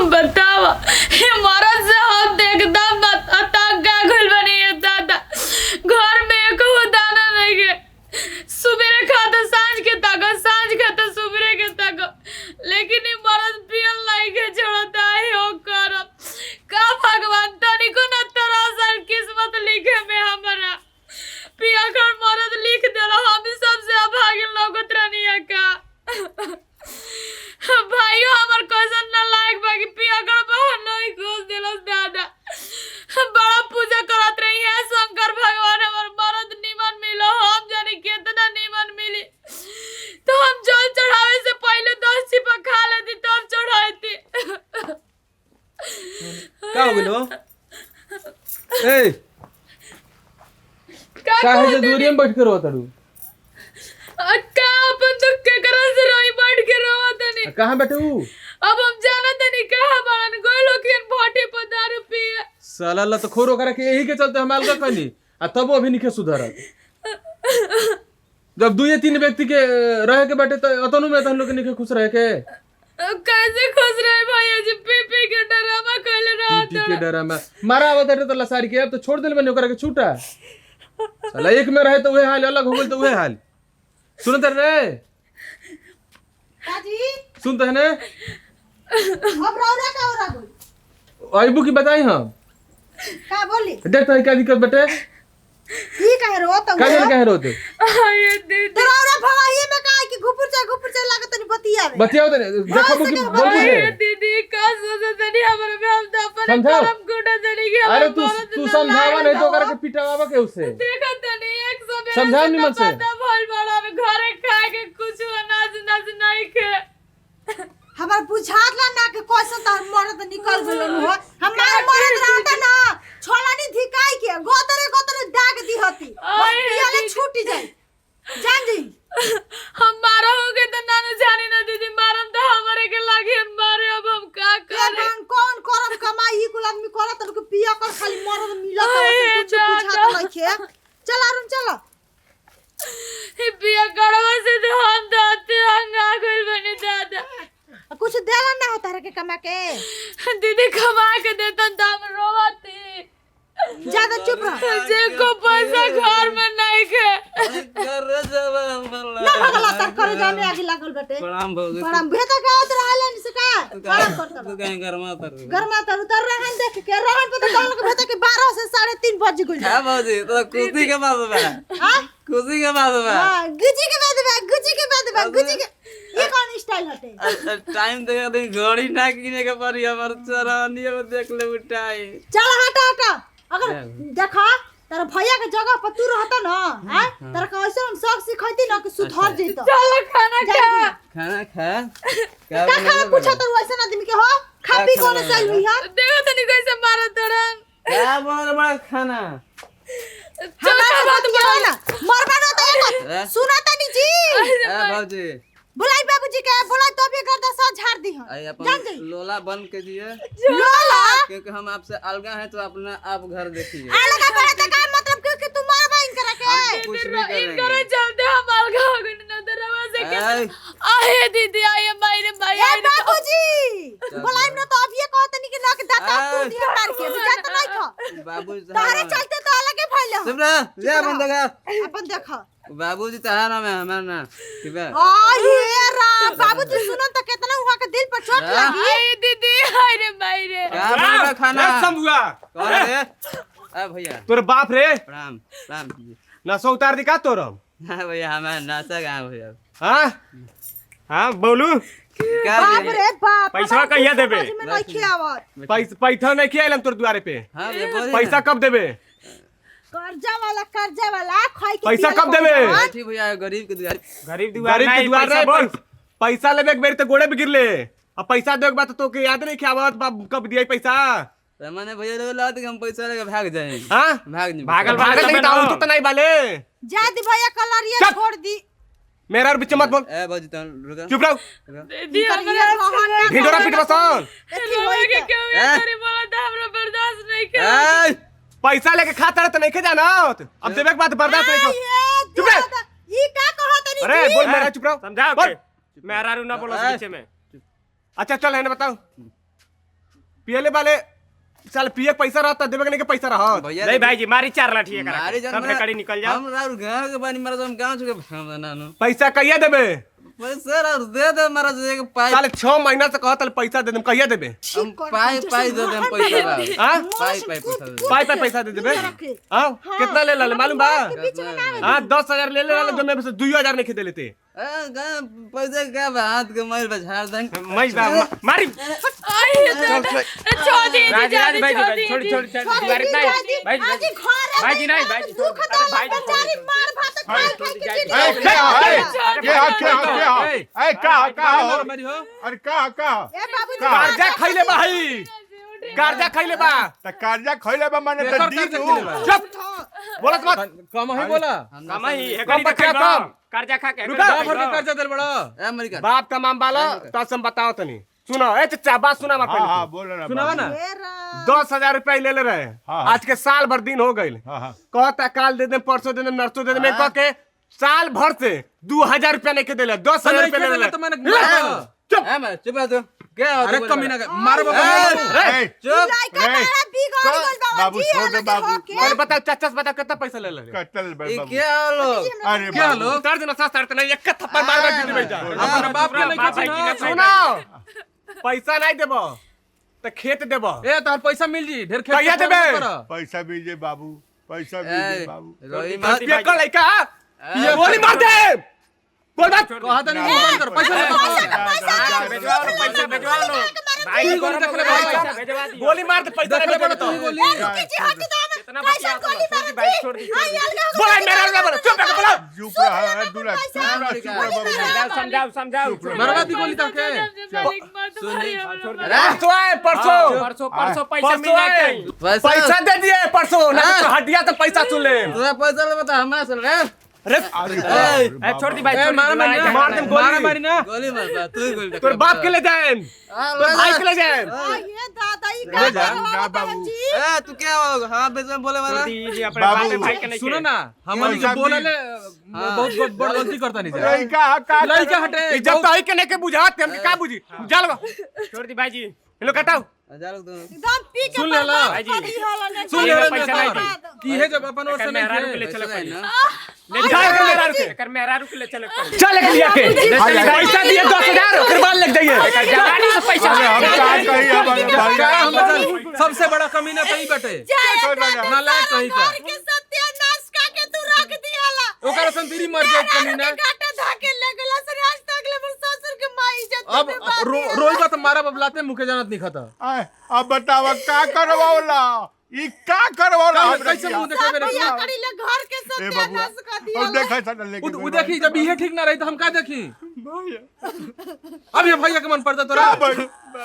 बताओ ये मरद से हम एकदम तंग गइल बनी है दादा। घर में एक दाना नहीं है, सुबह खाता सांझ के तक, सांझ खाता सुबह के तक, लेकिन ये मरद पियल नहीं के छोड़ता है। हो करब का भगवान तनिको न तरह किस्मत लिखे में हमारा पिया कर मरद लिख देला। हम सबसे अभागिन लोगत रहनी है का भाइयों हमर कैसन न लायक बाकी पिया कर बहन नहीं खोज देलस दादा। बड़ा पूजा करत रही है शंकर भगवान हमर मरद निमन मिलो, हम जाने कितना निमन मिली तो हम जल चढ़ावे से पहले 10 छिपा खा लेती तब चढ़ाती। का हो गेलो ए काहे जे दूरिया में बैठ के रोत रू अक्का अपन तो के करा से रोई बैठ के रोवत नहीं। कहां बैठे हूं? अब हम जानत नहीं कहां बान गोलो के भाटे पर दारू पिए साला ला तो खोरो करे के यही के चलते हम अलगा कनी आ तब अभी निके सुधरत। जब 2 या 3 व्यक्ति के रहे के बैठे तो अतनु में तहन लोग निके खुश रहे के कैसे खुश रहे भैया जी पी के डरामा कइले रहत पी के डरामा मारा आवत तो लसारी के अब तो छोड़ देल बने ओकरा के छूटा। साला एक में रहे तो वह हाल, अलग हो गेल तो वह हाल। सुनत रे काजी सुनते है ने अब रौरा का हो रहा बोल आइबू की बताई हम का बोली देखता है क्या दिक्कत बेटे ई कहे रो तो का कह रोते ये दीदी तो रौरा भवाई में का कि घुपुर चा लागत नहीं बतिया रे बतियाओ तो देखो कि बोल ये दीदी का सोचे तनी हमरे में हम तो अपन समझाओ। करम गुडा तनी के अरे तू समझावा नहीं तो करके पिटावा के उसे देखा तनी एक सब समझाओ निमन से। भल बड़ा घरे खा के कुछ अनाज नहीं के हमार बुझात ना के कैसे त मरद निकल गेलन हो। हमार मरद रहता ना छोला नहीं धिकाई के गोतरे दाग दी होती पियाले छूट जाई जान जी। हम मारा हो गए तो नानू जानी ना दीदी मारम तो हमारे के लागे मारे। अब हम का करे कौन करम कमाई ई कुल आदमी करत तो पिया कर खाली मरद मिलत कुछ बुझात नहीं के। चल अरुण चल पिया गड़वा से तो हम दाते हंगा गइल बने दादा। कुछ देला ना होता रे के कमा के दीदी कमा के देतन तो हम रोवती। ज्यादा चुप रह जे को पैसा घर में नहीं के कर जवान बल्ला ना भगला तर कर जाने आगे लागल बेटे प्रणाम भौजी प्रणाम भेता गावत रहलन से का प्रणाम करत तू कहीं गरमा तर उतर रहन देख के रहन पे तो डाल के भेता के 12 से 3:30 बज गइल। हां भौजी तो खुशी के बात बा हां खुशी के बात बा हां गुजी के ये कौन स्टाइल हटे टाइम देगा दिन घड़ी ना किने के परी हमर चरनिया में देख ले उठाई। चल हटा अगर देखा तेरा भैया के जगह पर तू रहता ना हैं तेरा कैसे हम शौक सिखाती ना कि सुधर जइतो। चल खाना खा खाना खा का खाना पूछा तो वैसे आदमी के हो खा पी कोने चल हुई है देखो तनी कैसे मारा तड़न क्या बोल बड़ा खाना हमारा बात बोलो ना मरबा ना तो सुना तनी जी ए भौजी बुलाई बाबूजी के बुलाई तो भी कर दसा झाड़ दी आई हम अपन जान जाई लोला बंद के दिए लोला क्योंकि हम आपसे अलगा हैं तो अपना आप घर देखिए। अलग पड़े तो का मतलब कि तू मारबा इन करे के हम कुछ भी इन करे करेंगे। चलते हम अलगा हो गए ना दरवा से के ऐ, आए दीदी आए भाई ए बाबूजी बुलाई ना तो अब ये कहत नहीं कि ना कि दाता तू दिया मार के बुझात नहीं खा बाबूजी तारे चलते तो अलग फैल चुप रह ले बंद कर अपन देखा बाबूजी तहार नाम है हमारा ना ठीक है। आ ये राम बाबूजी सुनो तो कितना वहां के दिल पर चोट लगी। आए दीदी आए रे भाई रे क्या बोल रहा खाना समझुआ कौन रे ए भैया तोर बाप रे प्रणाम प्रणाम कीजिए। नसो उतार दी का तोरम हाँ भैया हमारा नासा कहाँ भैया हां हां बोलू क्या बाप भैया? रे बाप पैसा कहिया देबे? में नहीं खियावत पैसा नहीं खियालम तोर द्वारे पे हाँ भैया बोलिए पैसा कब देबे कर्जा वाला खाई के पैसा पियल कब देबे? कौन? ना ठीक भैया गरीब के द्वार गरीब के द्वार रे बोल पैसा लेबे एक बेर ते गोड़े पे गिरले अब पैसा देबे बात तो के याद नहीं खियावत बाप कब दिया पैसा मैंने भैया लोग लाते कि हम पैसा लेके भाग जाए हां भाग नहीं भागल नहीं दाऊ तो नहीं बाले जा दी भैया कलरिया चुप। छोड़ दी मेरा और बीच मत बोल ए बाबूजी तो रुको चुप रहो दीदी कलरिया रहन ना ढिंडोरा पीट बसन देखी होई के तो। क्यों ये तेरी बोला था हमरा बर्दाश्त नहीं कर ए पैसा लेके खाता रहे तो नहीं खे जाना अब देबे के बात बर्दाश्त नहीं कर ये चुप रह। दादा, ई का कहत नहीं अरे बोल मेरा चुप रहो समझाओ बोल। के मेरा रू ना बोलो ए। बीच में अच्छा चल है ना बताओ पियले वाले चल पिए पैसा रहता देवे नहीं के पैसा रहत भैया नहीं भाई जी मारी 4 लाठी एकरा मारी के। जान सब कड़ी निकल जाओ। हम राउर गांव के बानी मारा हम गांव के नानू पैसा कहिया देबे पैसा राउर दे दे मारा जे पाई साले 6 महीना से कहत पैसा दे देम कहिया देबे हम पाई पाई दे दे पैसा राउर हां पाई पाई पैसा दे दे पाई पैसा दे देबे हां कितना ले ले मालूम बा हां 10,000 ले ले जो मेरे से 2,000 नहीं दे लेते पैसा क्या बा हाथ के मार बा झाड़ दंग मैं मारी आई दादा छोड़ दे राज भाई जी छोड़ छोड़ दीवार नहीं भाई आज घर भाई जी नहीं भाई जी छोड़ दुख अरे भाई दादा जी बेचारी मार भात खाए खाए के ए क्या मेरी हो अरे क्या ए बाबू कर्जा खइले बा हई कर्जा खइले बा त कर्जा खइले बा माने एकर त दी कर्जा तू खइले बा। चुप बोलत मत कम ही बोला कमाई है कम बच्चा कम कर्जा खा के रुका। गांव भर के कर्जा दिल बड़ा ए अमेरिका बाप का माम बाला तो हम बताओ तनी सुनो ए चचा बात सुना मत हां हां पहले बोल ना सुनावा ना 10,000 रुपया ले ले रहे हाँ। आज के साल भर दिन हो गइल हां कहता काल दे दे परसों दे दे नरसों दे दे मैं कह के साल भर से 2,000 रुपया नहीं के देले 10,000 रुपया ले ले तो मैंने चुप ए मैं चुप रह तू क्या अरे कमीना का मार बाबा ए चुप लाइका मेरा बिगड़ गइल बाबू, छोड़ दे बाबू। और बताओ चाचा से बताओ कितना पैसा ले ले कटल बे ये बाबू क्या लोग अरे क्या बाबू। लोग उतार देना साथ उतार देना एक थप्पड़ मार मार गिर बेटा अपना बाप के नहीं बाप भाई जी किसी ने सुनो पैसा नहीं देबो तो खेत देबो ए तार पैसा मिल जी ढेर खेत कहिया देबे? पैसा बीजे बाबू पैसा ए बीजे बाबू रोई बात- मत ये कर लइका ये गोली मार दे बोल मत कहा था नहीं बंद कर पैसा भेजवा लो पैसा भेजवा लो भाई जी को रख ले पैसा भेजवा दियो। गोली मार दे पैसा नहीं देबो तो गोली कितना बच्चा छोड़ भाई छोड़ दी बोला मेरा ना बोला चुप रह बोला चुप रहा दूल्हा चुप रहा बाबू समझाओ समझाओ मरवा दी गोली ताके परसों आए परसों परसों परसों पैसा मिलना चाहिए। पैसा दे दिए परसों ना तो हड्डियां तो पैसा चुन ले तोरा पैसा ले बता हमरा से रे अरे ए, छोड़ दी भाई ए छोड़ दी, मारा मारी लड़ाई मार कर। दे मारा मारी ना गोली मार बा तू ही गोली तोर बाप के ले जाए तोर भाई के ले जाए ये दादा ई ले जा, ना बाबू। ए तू क्या हो हां बेच में बोले छोड़ वाला दी जी अपने बाबू, बाप भाई के नहीं सुनो के। ना हम के बोले ले बहुत बड़ गलती करता नहीं जा लइका का लड़का हटे इज्जत तो ही के नहीं के बुझात हमके का बुझी चल छोड़ दी भाई जी हेलो कटाओ जा लोग तू एकदम पी के सुन ले ला। भाई जी। सुन ये ले पैसा नहीं दी। की है जब अपन ओर से एकर नहीं मेहरारू के ले थे चलो पहले। ना ले जा के मेहरारू के। एकर मेहरारू के ले चलो पहले। चल के लिया के पैसा दिए 10,000 फिर बाद लग जाइए एकर जवानी से पैसा अरे हम का कही अब क्या हम बता सबसे बड़ा कमीना कहीं बटे ना लायक कहीं का के सत्यानाश का के तू रख दियाला ओकर संतरी मर जाए कमीना काटे धाके ले गेला सर आज तक ले ससुर के मां इज्जत अब रोज बात मारा बबलाते मुखे जानत नहीं खाता अब बतावा का करवाओला ई का करवाओला कैसे मुंह देखा मेरे भैया करी ले घर के ए बाबू सत्यानाश कर अब दियाला देखा था लेकिन उ देखी जब ये ठीक ना रही तो हम का देखी अब ये भैया के मन पड़ता तोरा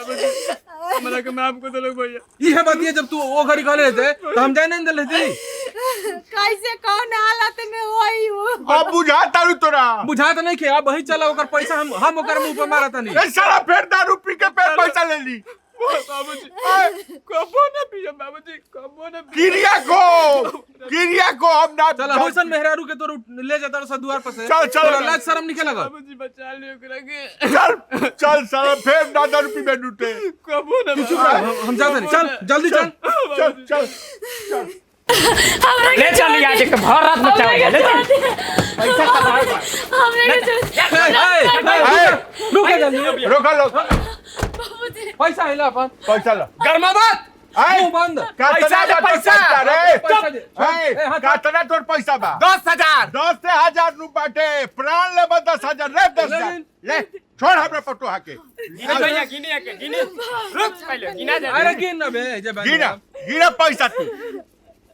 हमरा के माफ कर दो लोग भैया। ये बात ये जब तू वो घड़ी कहले थे तो हम जाने नहीं दिले थी कैसे कौन हालत में होई हो अब बुझा तारू तोरा बुझा तो नहीं के अब वही चला ओकर पैसा हम ओकर मुंह पे मारा था नहीं ए साला फिर दारू पी के फिर पैसा ले ली कबो ना पियो बाबूजी कबो ना किरिया को हम ना चल होसन मेहरारू के तोर ले जाता सा द्वार पर से चल, चल। तोरा लाज शर्म नहीं लगा बाबूजी बचा लियो ओकरा के चल साला फिर ना दारू पी में लूटे कबो ना चुप रह हम जाते नहीं चल जल्दी चल चल ले चल आज के भर रात में चाहेगा ले चल पैसा कमाएगा रुक जल्दी रोका लो पैसा हिला अपन पैसा लो गरमा मत मुंह बंद पैसा दे पैसा। रे पैसा दे ए, हाथ- कातना तोर पैसा बा 10,000 10,000 रुपया बाटे प्राण ले 10,000 ले 10,000 ले छोड़ हमरा पटो हाके गिने भैया गिने के गिने रुक पहले गिना जा अरे गिन ना बे जे गिरा गिरा पैसा तू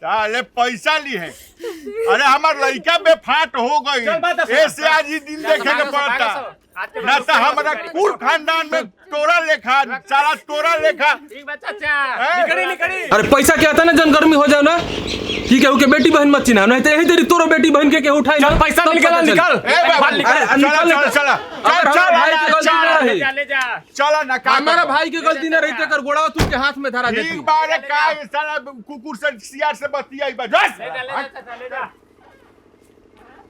ताले पैसा ली है अरे हमार लड़का बेफाट हो चल बात गई ऐसे आज ही दिन देखे के पड़ता ना तो हमारा कुल खानदान में तोरा लेखा सारा तोरा लेखा ठीक बा चाचा निकली अरे पैसा क्या आता ना जन गर्मी हो जाओ ना ठीक है ओके बेटी बहन मत चिन्हा नहीं तो यही तेरी तोरो बेटी बहन के उठाई चल पैसा तब निकल पता चल। निकल ए बाबू अरे, चला निकल, चला अगर चला हमारा भाई की गलती ना चला रही ले जा चला ना का हमारा भाई की गलती ना रहती कर गोड़ा तू के हाथ में धरा देती ठीक बारे का साला कुकुर से सियार से बतियाई बा ले जा चाचा ले जा